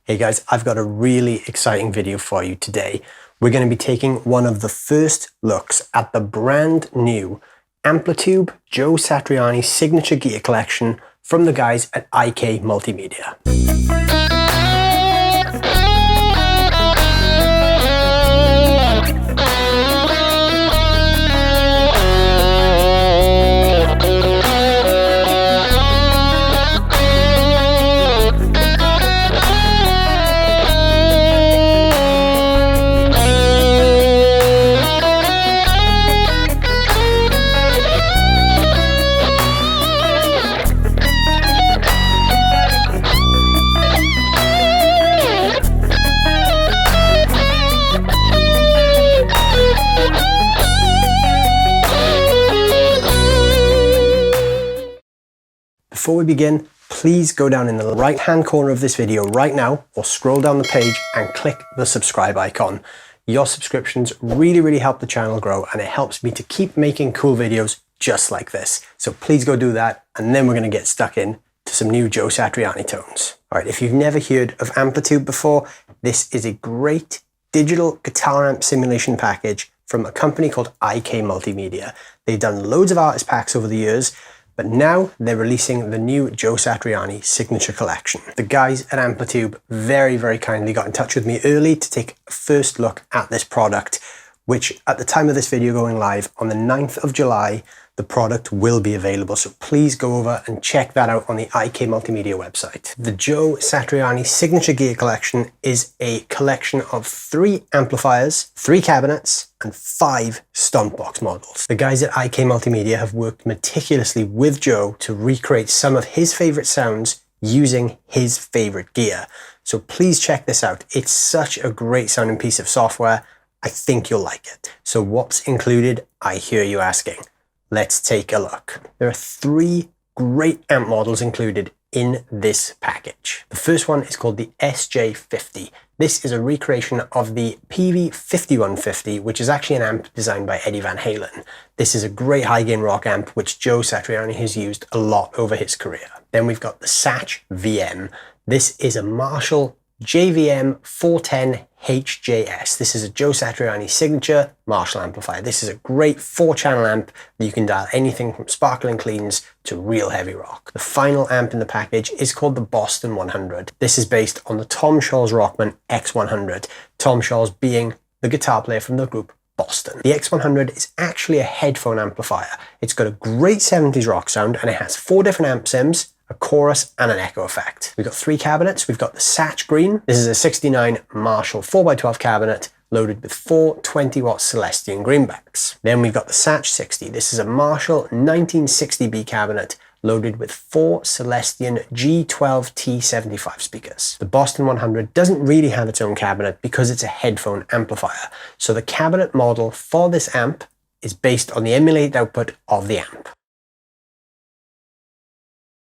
Hey guys, I've got a really exciting video for you today. We're going to be taking one of the first looks at the brand new Amplitube Joe Satriani signature gear collection from the guys at IK Multimedia. Before we begin, please go down in the right hand corner of this video right now or scroll down the page and click the subscribe icon. Your subscriptions really help the channel grow and it helps me to keep making cool videos just like this. So please go do that and then we're going to get stuck in to some new Joe Satriani tones. Alright, if you've never heard of Amplitube before, this is a great digital guitar amp simulation package from a company called IK Multimedia. They've done loads of artist packs over the years, but now they're releasing the new Joe Satriani signature collection. The guys at Amplitube very kindly got in touch with me early to take a first look at this product, which at the time of this video going live on the 9th of July, the product will be available. So please go over and check that out on the IK Multimedia website. The Joe Satriani signature gear collection is a collection of 3 amplifiers, 3 cabinets, and 5 Stompbox models. The guys at IK Multimedia have worked meticulously with Joe to recreate some of his favorite sounds using his favorite gear. So please check this out. It's such a great sounding piece of software. I think you'll like it. So what's included, I hear you asking. Let's take a look. There are 3 great amp models included in this package. The first one is called the SJ50. This is a recreation of the Peavey 5150, which is actually an amp designed by Eddie Van Halen. This is a great high gain rock amp, which Joe Satriani has used a lot over his career. Then we've got the Satch VM. This is a Marshall JVM 410 HJS. This is a Joe Satriani signature Marshall amplifier. This is a great 4-channel amp that you can dial anything from sparkling cleans to real heavy rock. The final amp in the package is called the Boston 100. This is based on the Tom Scholz Rockman X100. Tom Scholz being the guitar player from the group Boston. The X100 is actually a headphone amplifier. It's got a great 70s rock sound and it has 4 different amp sims, a chorus and an echo effect. We've got 3 cabinets. We've got the Satch Green. This is a 69 Marshall 4x12 cabinet loaded with 4 20-watt Celestion greenbacks. Then we've got the Satch 60. This is a Marshall 1960B cabinet loaded with 4 Celestion G12T75 speakers. The Boston 100 doesn't really have its own cabinet because it's a headphone amplifier. So the cabinet model for this amp is based on the emulated output of the amp.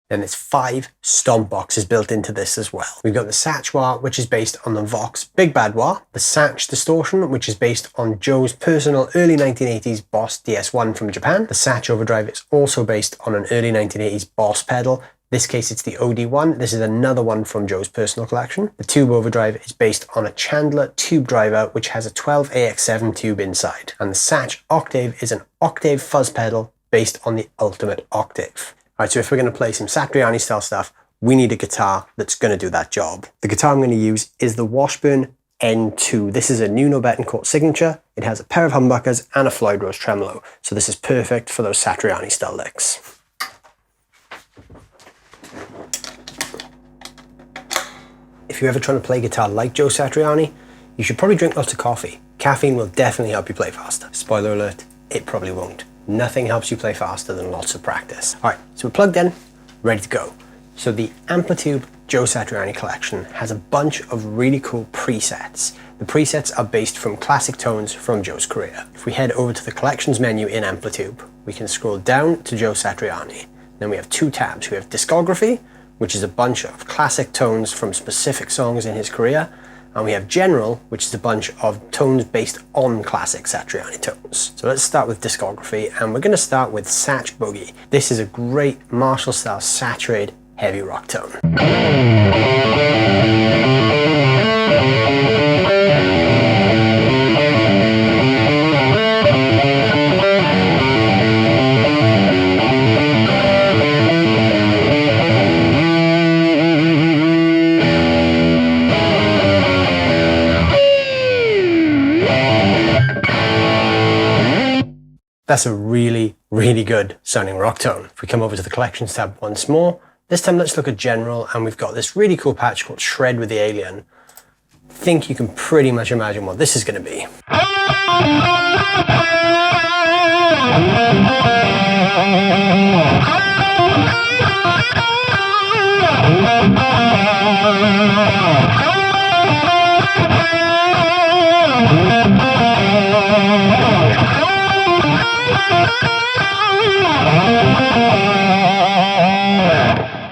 Then there's 5 stomp boxes built into this as well. We've got the Satch Wah, which is based on the Vox Big Bad Wah, the Satch Distortion, which is based on Joe's personal early 1980s Boss DS1 from Japan. The Satch Overdrive is also based on an early 1980s Boss pedal. In this case, it's the OD1. This is another one from Joe's personal collection. The Tube Overdrive is based on a Chandler tube driver, which has a 12AX7 tube inside. And the Satch Octave is an Octave fuzz pedal based on the Ultimate Octave. Alright, so if we're going to play some Satriani style stuff, we need a guitar that's going to do that job. The guitar I'm going to use is the Washburn N2. This is a Nuno Bettencourt signature. It has a pair of humbuckers and a Floyd Rose tremolo. So this is perfect for those Satriani style licks. If you're ever trying to play guitar like Joe Satriani, you should probably drink lots of coffee. Caffeine will definitely help you play faster. Spoiler alert, it probably won't. Nothing helps you play faster than lots of practice. Alright, so we're plugged in, ready to go. So the Amplitube Joe Satriani collection has a bunch of really cool presets. The presets are based from classic tones from Joe's career. If we head over to the collections menu in Amplitube, we can scroll down to Joe Satriani. Then we have 2 tabs. We have discography, which is a bunch of classic tones from specific songs in his career. And we have general, which is a bunch of tones based on classic Satriani tones. So let's start with discography, and we're going to start with Satch Boogie. This is a great Marshall style saturated heavy rock tone. That's a really, really good sounding rock tone. If we come over to the collections tab once more, this time let's look at general, and we've got this really cool patch called Shred with the Alien. I think you can pretty much imagine what this is going to be.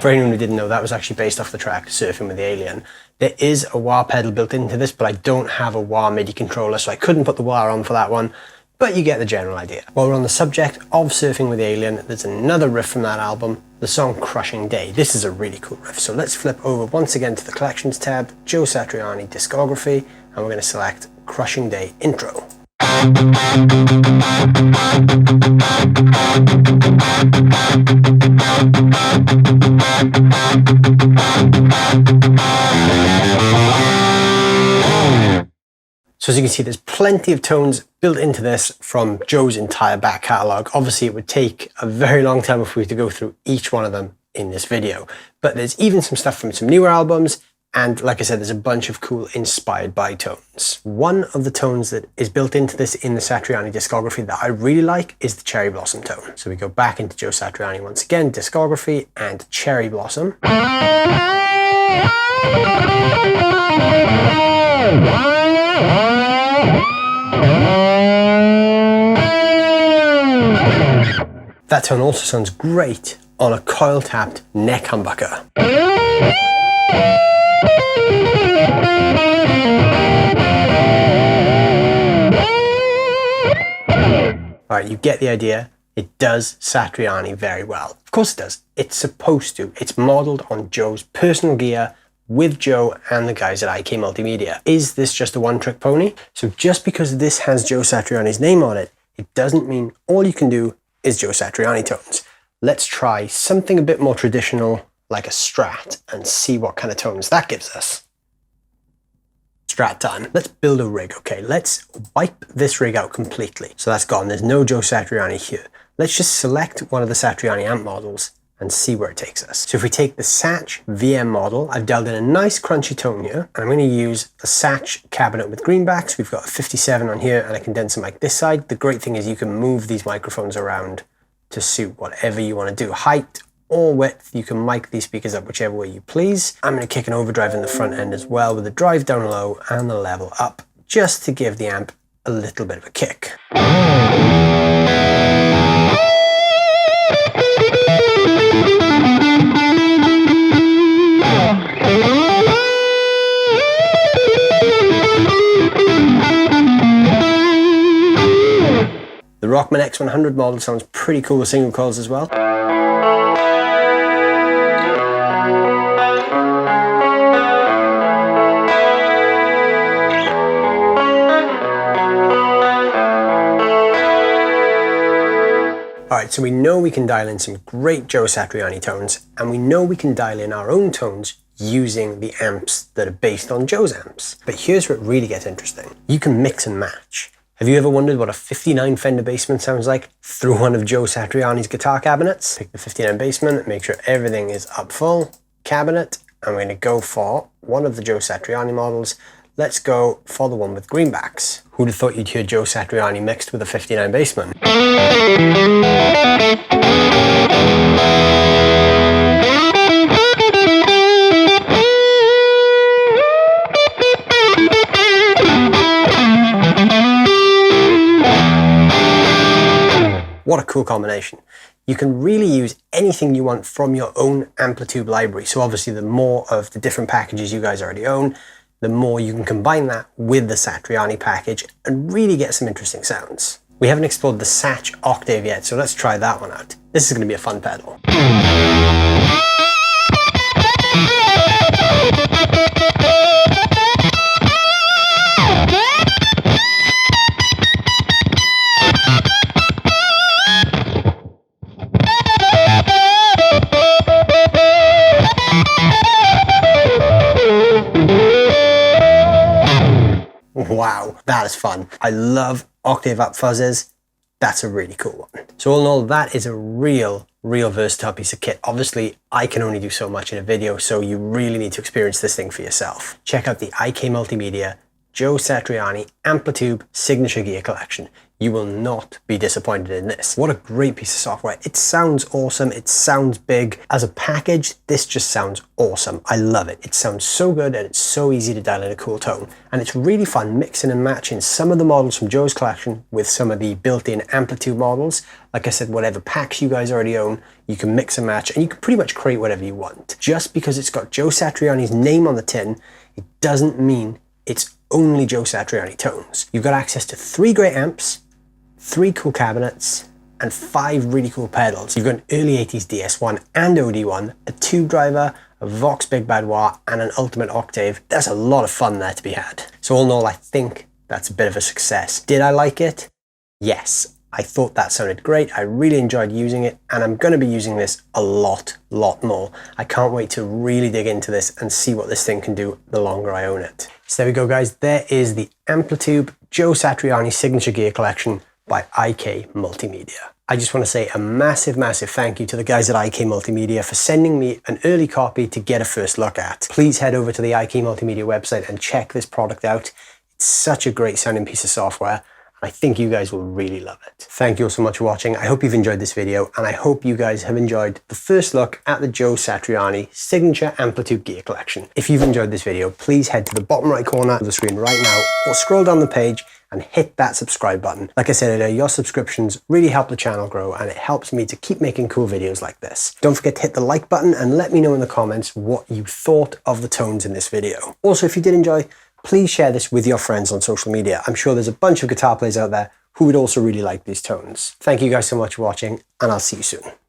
For anyone who didn't know, that was actually based off the track Surfing with the Alien. There is a wah pedal built into this, but I don't have a wah MIDI controller, so I couldn't put the wah on for that one, but you get the general idea. While we're on the subject of Surfing with the Alien, there's another riff from that album, the song Crushing Day. This is a really cool riff, so let's flip over once again to the collections tab, Joe Satriani discography, and we're going to select Crushing Day intro. So as you can see, there's plenty of tones built into this from Joe's entire back catalogue. Obviously, it would take a very long time if we were to go through each one of them in this video. But there's even some stuff from some newer albums. And like I said, there's a bunch of cool inspired by tones. One of the tones that is built into this in the Satriani discography that I really like is the Cherry Blossom tone. So we go back into Joe Satriani once again, discography and Cherry Blossom. That tone also sounds great on a coil-tapped neck humbucker. Alright, you get the idea. It does Satriani very well. Of course it does. It's supposed to. It's modelled on Joe's personal gear with Joe and the guys at IK Multimedia. Is this just a one-trick pony? So just because this has Joe Satriani's name on it, it doesn't mean all you can do is Joe Satriani tones. Let's try something a bit more traditional like a Strat and see what kind of tones that gives us. Strat time. Let's build a rig, okay? Let's wipe this rig out completely. So that's gone. There's no Joe Satriani here. Let's just select one of the Satriani amp models and see where it takes us. So if we take the Satch VM model, I've dialed in a nice crunchy tone here, and I'm going to use a Satch cabinet with greenbacks. We've got a 57 on here and a condenser mic this side. The great thing is you can move these microphones around to suit whatever you want to do. Height or width, you can mic these speakers up whichever way you please. I'm going to kick an overdrive in the front end as well with the drive down low and the level up, just to give the amp a little bit of a kick. The Rockman X100 model sounds pretty cool with single coils as well. Alright, so we know we can dial in some great Joe Satriani tones, and we know we can dial in our own tones using the amps that are based on Joe's amps. But here's where it really gets interesting. You can mix and match. Have you ever wondered what a 59 Fender Bassman sounds like through one of Joe Satriani's guitar cabinets? Pick the 59 Bassman, make sure everything is up full, cabinet, and we're going to go for one of the Joe Satriani models. Let's go for the one with greenbacks. Who'd have thought you'd hear Joe Satriani mixed with a 59 Bassman? What a cool combination. You can really use anything you want from your own Amplitube library. So obviously the more of the different packages you guys already own, the more you can combine that with the Satriani package and really get some interesting sounds. We haven't explored the Satch Octave yet, so let's try that one out. This is going to be a fun pedal. Wow, that is fun. I love octave up fuzzes. that's a really cool one. So all in all, that is a real versatile piece of kit. Obviously, I can only do so much in a video, so you really need to experience this thing for yourself. Check out the IK Multimedia Joe Satriani Amplitube Signature Gear Collection. You will not be disappointed in this. What a great piece of software. It sounds awesome. It sounds big. As a package, this just sounds awesome. I love it. It sounds so good and it's so easy to dial in a cool tone. And it's really fun mixing and matching some of the models from Joe's collection with some of the built-in Amplitube models. Like I said, whatever packs you guys already own, you can mix and match and you can pretty much create whatever you want. Just because it's got Joe Satriani's name on the tin, it doesn't mean it's only Joe Satriani tones. You've got access to 3 great amps, 3 cool cabinets, and 5 really cool pedals. You've got an early 80s DS1 and OD1, a tube driver, a Vox Big Bad Wah, and an Ultimate Octave. There's a lot of fun there to be had. So all in all, I think that's a bit of a success. Did I like it? Yes. I thought that sounded great. I really enjoyed using it, and I'm going to be using this a lot more. I can't wait to really dig into this and see what this thing can do the longer I own it. So there we go, guys. There is the Amplitube Joe Satriani Signature Gear Collection by IK Multimedia. I just want to say a massive thank you to the guys at IK Multimedia for sending me an early copy to get a first look at. Please head over to the IK Multimedia website and check this product out. It's such a great sounding piece of software. I think you guys will really love it. Thank you all so much for watching. I hope you've enjoyed this video, and I hope you guys have enjoyed the first look at the Joe Satriani Signature Amplitude Gear Collection. If you've enjoyed this video, please head to the bottom right corner of the screen right now, or scroll down the page and hit that subscribe button. Like I said earlier, your subscriptions really help the channel grow, and it helps me to keep making cool videos like this. Don't forget to hit the like button and let me know in the comments what you thought of the tones in this video. Also, if you did enjoy, please share this with your friends on social media. I'm sure there's a bunch of guitar players out there who would also really like these tones. Thank you guys so much for watching, and I'll see you soon.